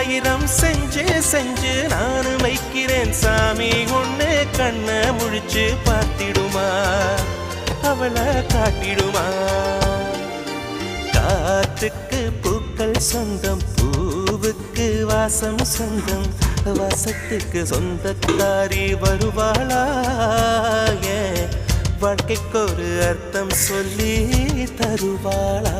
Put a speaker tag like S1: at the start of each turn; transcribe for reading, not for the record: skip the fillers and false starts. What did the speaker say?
S1: ஆயிரம் செஞ்சு செஞ்சு நானும் வைக்கிறேன் சாமி ஒண்ணு கண்ண முழிச்சு பார்த்திடுமா அவளை காட்டிடுமா காத்துக்கு பூக்கள் சொந்தம் பூவுக்கு வாசம் சொந்தம் வாசத்துக்கு சொந்தக்காரி வருவாளா வாழ்க்கைக்கு ஒரு அர்த்தம் சொல்லி தருவாளா